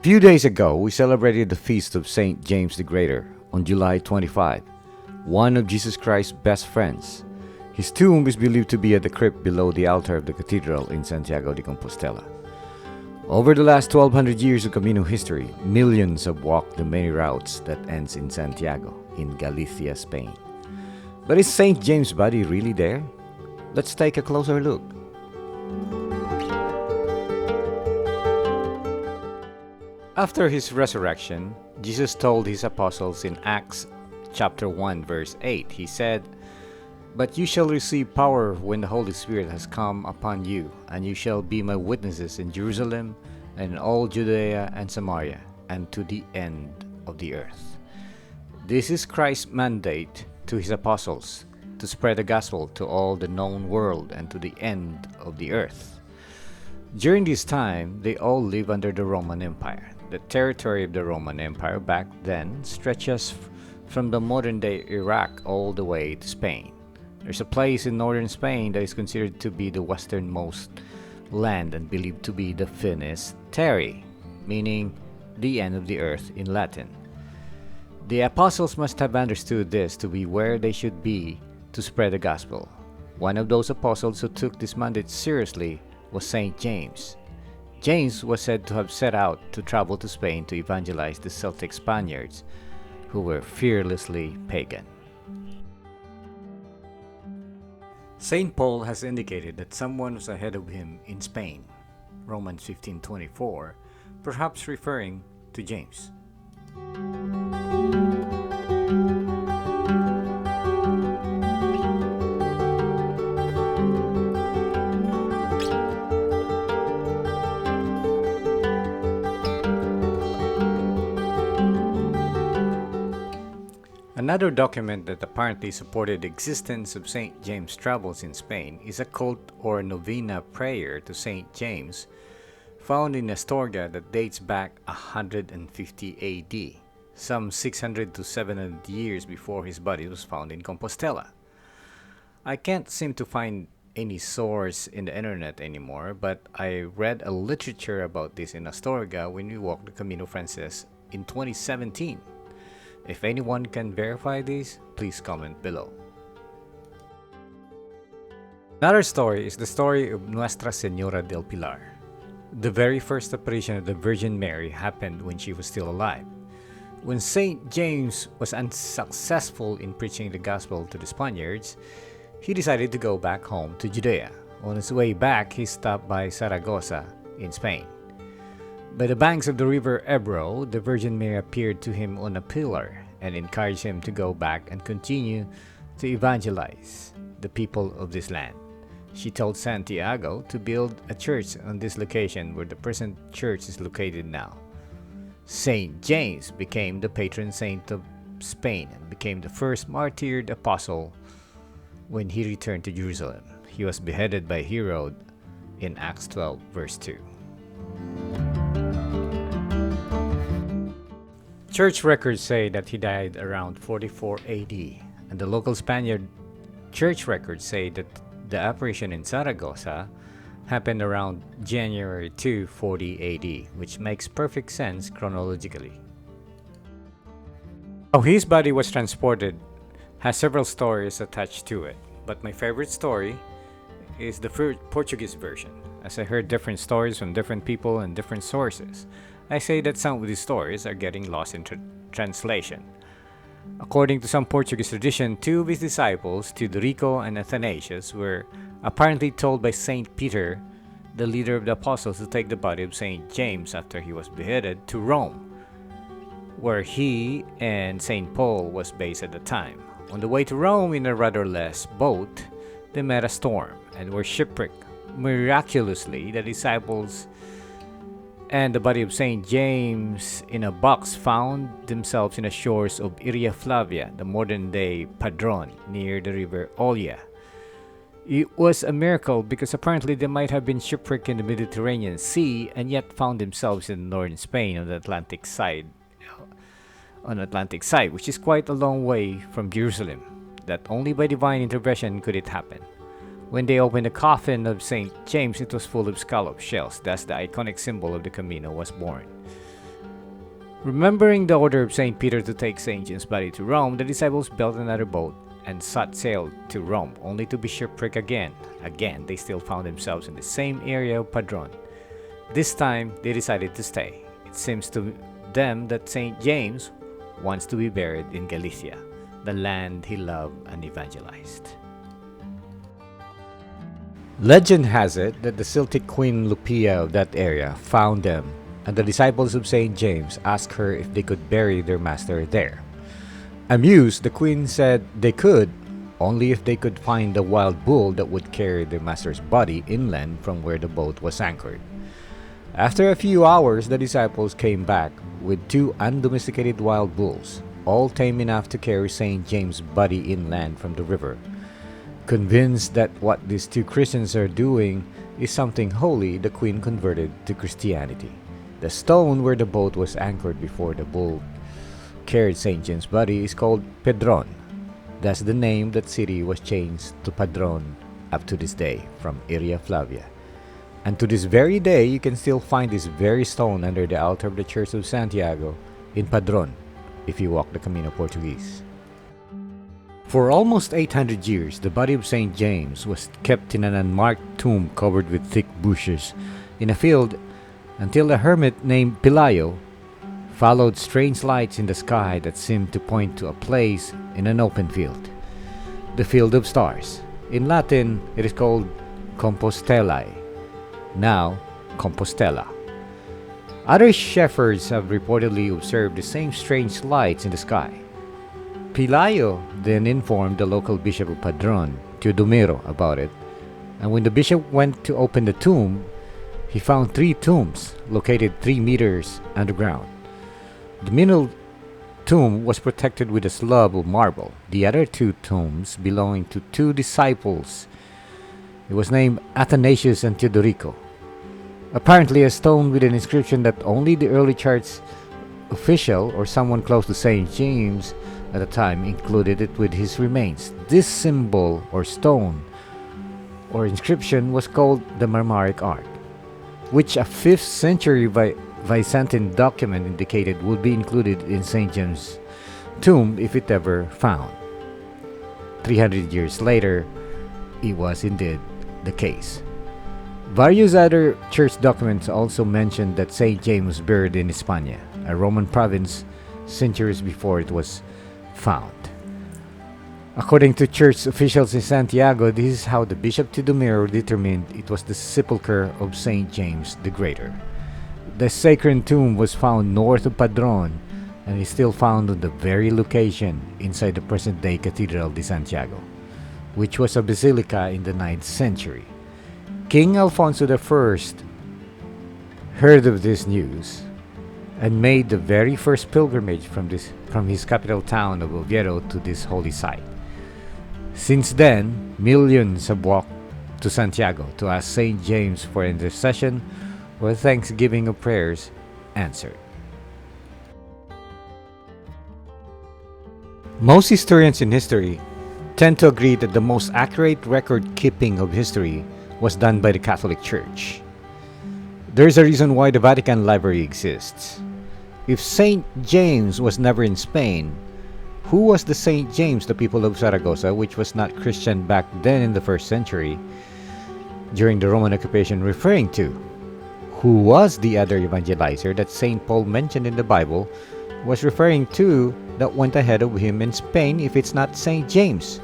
Few days ago, we celebrated the feast of Saint James the Greater on July 25, one of Jesus Christ's best friends. His tomb is believed to be at the crypt below the altar of the cathedral in Santiago de Compostela. Over the last 1200 years of Camino history, millions have walked the many routes that ends in Santiago, in Galicia, Spain. But is Saint James' body really there? Let's take a closer look. After his resurrection, Jesus told his apostles in Acts chapter 1 verse 8, he said, "But you shall receive power when the Holy Spirit has come upon you, and you shall be my witnesses in Jerusalem and in all Judea and Samaria, and to the end of the earth." This is Christ's mandate to his apostles, to spread the gospel to all the known world and to the end of the earth. During this time, they all live under the Roman Empire. The territory of the Roman Empire back then stretches from the modern-day Iraq all the way to Spain. There's a place in northern Spain that is considered to be the westernmost land and believed to be the Finis Terrae, meaning the end of the earth in Latin. The apostles must have understood this to be where they should be to spread the gospel. One of those apostles who took this mandate seriously was Saint James. James was said to have set out to travel to Spain to evangelize the Celtic Spaniards, who were fearlessly pagan. Saint Paul has indicated that someone was ahead of him in Spain, Romans 15:24, perhaps referring to James. Another document that apparently supported the existence of Saint James' travels in Spain is a cult or novena prayer to Saint James found in Astorga that dates back 150 AD, some 600 to 700 years before his body was found in Compostela. I can't seem to find any source in the internet anymore, but I read a literature about this in Astorga when we walked the Camino Frances in 2017. If anyone can verify this, please comment below. Another story is the story of Nuestra Señora del Pilar. The very first apparition of the Virgin Mary happened when she was still alive. When Saint James was unsuccessful in preaching the gospel to the Spaniards, he decided to go back home to Judea. On his way back, he stopped by Saragossa in Spain. By the banks of the river Ebro, the Virgin Mary appeared to him on a pillar and encouraged him to go back and continue to evangelize the people of this land. She told Santiago to build a church on this location where the present church is located now. Saint James became the patron saint of Spain and became the first martyred apostle when he returned to Jerusalem. He was beheaded by Herod in Acts 12 verse 2. Church records say that he died around 44 AD, and the local Spaniard church records say that the apparition in Zaragoza happened around January 240 AD, which makes perfect sense chronologically. How his body was transported has several stories attached to it, but my favorite story is the Portuguese version. As I heard different stories from different people and different sources, I say that some of these stories are getting lost in translation. According to some Portuguese tradition, two of his disciples, Teodorico and Athanasius, were apparently told by Saint Peter, the leader of the apostles, to take the body of Saint James after he was beheaded to Rome, where he and Saint Paul was based at the time. On the way to Rome in a rudderless boat, they met a storm and were shipwrecked. Miraculously, the disciples and the body of Saint James in a box found themselves in the shores of Iria Flavia, the modern-day Padron, near the river Olia. It was a miracle because apparently they might have been shipwrecked in the Mediterranean Sea and yet found themselves in northern Spain on the Atlantic side, which is quite a long way from Jerusalem. That only by divine intervention could it happen. When they opened the coffin of St. James, it was full of scallop shells. Thus, the iconic symbol of the Camino was born. Remembering the order of St. Peter to take St. James' body to Rome, the disciples built another boat and set sail to Rome, only to be shipwrecked again. Again, they still found themselves in the same area of Padron. This time, they decided to stay. It seems to them that St. James wants to be buried in Galicia, the land he loved and evangelized. Legend has it that the Celtic queen Lupia of that area found them, and the disciples of St. James asked her if they could bury their master there. Amused, the queen said they could, only if they could find a wild bull that would carry their master's body inland from where the boat was anchored. After a few hours, the disciples came back with 2 undomesticated wild bulls, all tame enough to carry St. James' body inland from the river. Convinced that what these 2 Christians are doing is something holy, the queen converted to Christianity. The stone where the boat was anchored before the bull carried St. James' body is called Pedron. Thus the name that city was changed to Padron up to this day from Iria Flavia. And to this very day, you can still find this very stone under the altar of the Church of Santiago in Padron if you walk the Camino Portuguese. For almost 800 years, the body of St. James was kept in an unmarked tomb covered with thick bushes in a field until a hermit named Pelayo followed strange lights in the sky that seemed to point to a place in an open field, the field of stars. In Latin, it is called Compostelae, now Compostela. Other shepherds have reportedly observed the same strange lights in the sky. Pelayo then informed the local bishop of Padron, Teodomiro, about it, and when the bishop went to open the tomb, he found 3 tombs located 3 meters underground. The middle tomb was protected with a slab of marble. The other 2 tombs belonging to 2 disciples. It was named Athanasius and Teodorico. Apparently a stone with an inscription that only the early church official or someone close to St. James at the time included it with his remains. This symbol or stone or inscription was called the Marmaric Ark, which a 5th century Byzantine document indicated would be included in St. James' tomb if it ever found. 300 years later, it was indeed the case. Various other church documents also mentioned that St. James was buried in Hispania, a Roman province, centuries before it was found. According to church officials in Santiago, this is how the Bishop Teodomiro determined it was the sepulchre of St. James the Greater. The sacred tomb was found north of Padron and is still found on the very location inside the present-day Cathedral de Santiago, which was a basilica in the 9th century. King Alfonso I heard of this news and made the very first pilgrimage from his capital town of Oviedo to this holy site. Since then, millions have walked to Santiago to ask St. James for intercession or thanksgiving of prayers answered. Most historians in history tend to agree that the most accurate record-keeping of history was done by the Catholic Church. There is a reason why the Vatican Library exists. If St. James was never in Spain, who was the St. James the people of Zaragoza, which was not Christian back then in the 1st century, during the Roman occupation, referring to? Who was the other evangelizer that St. Paul mentioned in the Bible was referring to that went ahead of him in Spain if it's not St. James?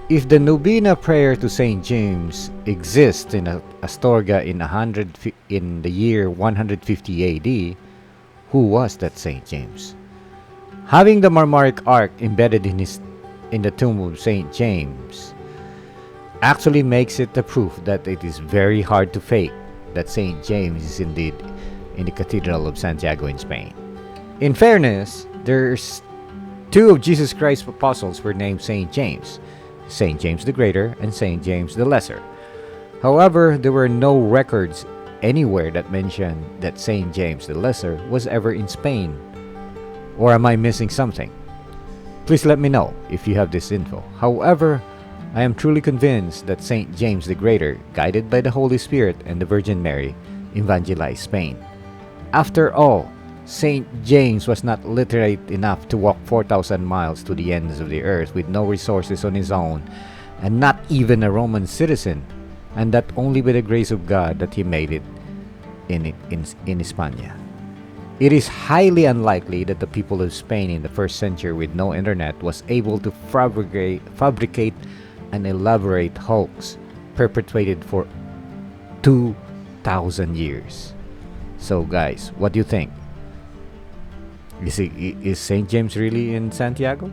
If the Novena prayer to St. James exists in Astorga in the year 150 AD, who was that St. James? Having the Marmaric Ark embedded in the tomb of St. James actually makes it the proof that it is very hard to fake that St. James is indeed in the Cathedral of Santiago in Spain. In fairness, there's 2 of Jesus Christ's apostles were named St. James the Greater and St. James the Lesser. However, there were no records anywhere that mention that St. James the Lesser was ever in Spain. Or am I missing something? Please let me know if you have this info. However, I am truly convinced that St. James the Greater, guided by the Holy Spirit and the Virgin Mary, evangelized Spain. After all, Saint James was not literate enough to walk 4,000 miles to the ends of the earth with no resources on his own, and not even a Roman citizen, and that only by the grace of God that he made it in Hispania. It is highly unlikely that the people of Spain in the first century with no internet was able to fabricate an elaborate hoax perpetrated for 2,000 years. So guys, what do you think? Is St. James really in Santiago?